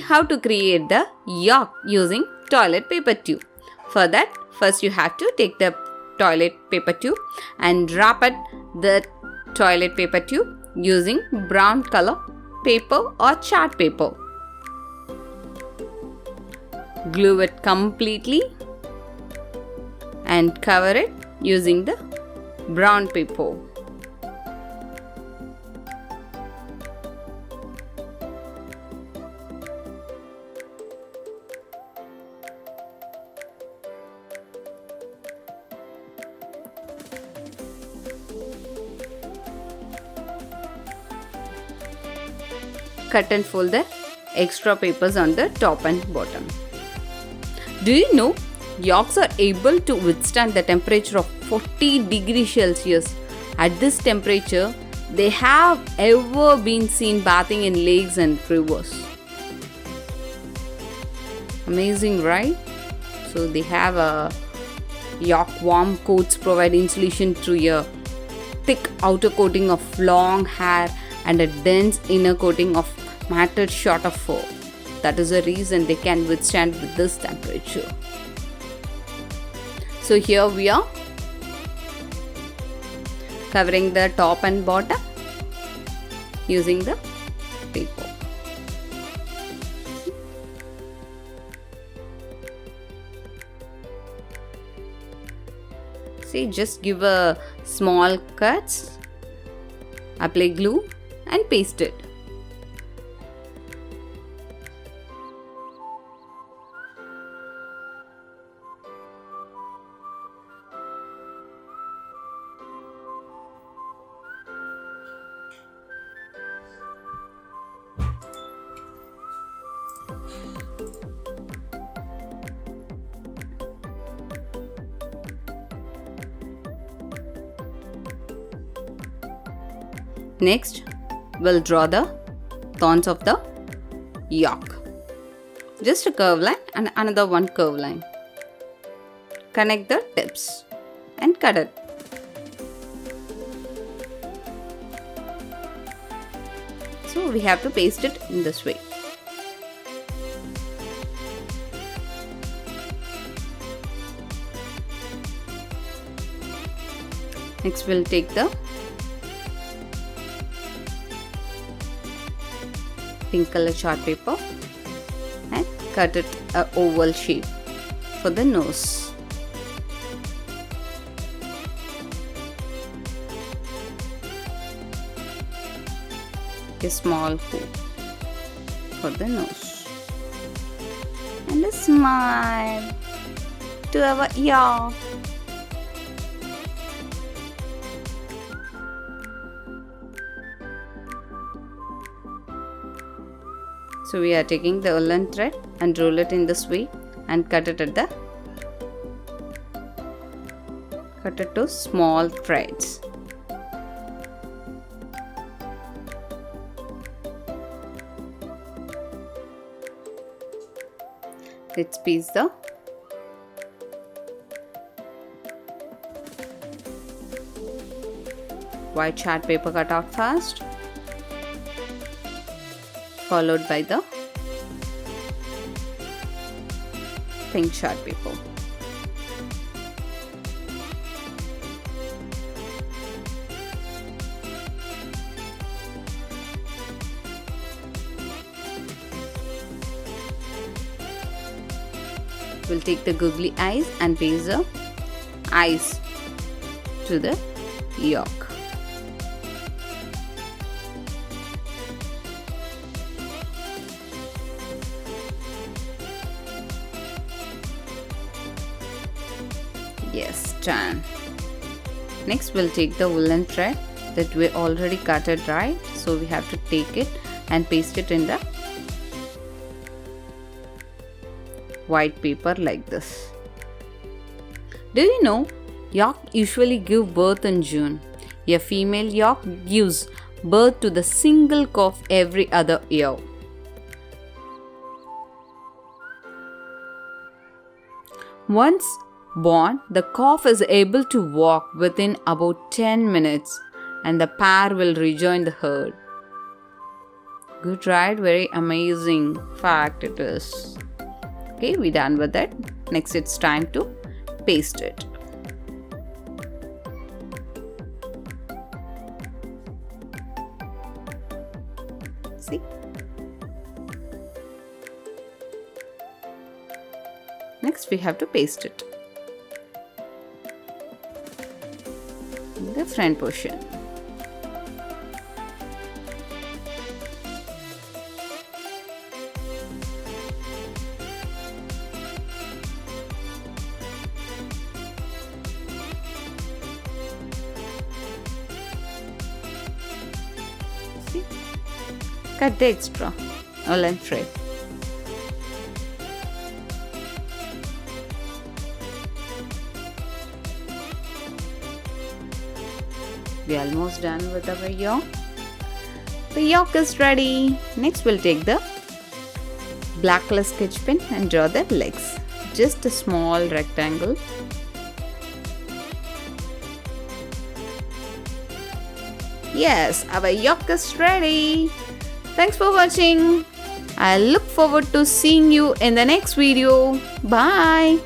how to create the yak using toilet paper tube. For that, first you have to take the toilet paper tube and wrap it the toilet paper tube using brown color paper or chart paper. Glue it completely and cover it using the brown paper. Cut and fold the extra papers on the top and bottom. Do you know yaks are able to withstand the temperature of 40 degrees Celsius? At this temperature, they have ever been seen bathing in lakes and rivers. Amazing, right? So they have a yak warm coats provide insulation through a thick outer coating of long hair and a dense inner coating of matted shorter fur. That is the reason they can withstand with this temperature. So here we are covering the top and bottom using the paper. See, just give a small cuts, apply glue and paste it. Next, we'll draw the thorns of the yak. Just a curve line and another one curve line. Connect the tips and cut it. So we have to paste it in this way. Next, we'll take the pink color chart paper and cut it a oval shape for the nose. A small hole for the nose and a smile to our yak. So we are taking the woolen thread and roll it in this way and cut it to small threads. Let's paste the white chart paper cutout first, followed by the pink chart paper. We'll take the googly eyes and paste the eyes to the yak. Yes, done. Next, we'll take the woolen thread that we already cut it, right? So we have to take it and paste it in the white paper like this. Do you know yak usually give birth in June? A female yak gives birth to the single calf every other year. Once born, the calf is able to walk within about 10 minutes and the pair will rejoin the herd. Good, right? Very amazing fact it is. Okay, we done with that. Next, it's time to paste it. See? Next, we have to paste it in the front portion. See? Cut the extra woolen thread. We are almost done with our yak. The yak is ready. Next, we'll take the black color sketch pen and draw the legs. Just a small rectangle. Yes, our yak is ready. Thanks for watching. I look forward to seeing you in the next video. Bye.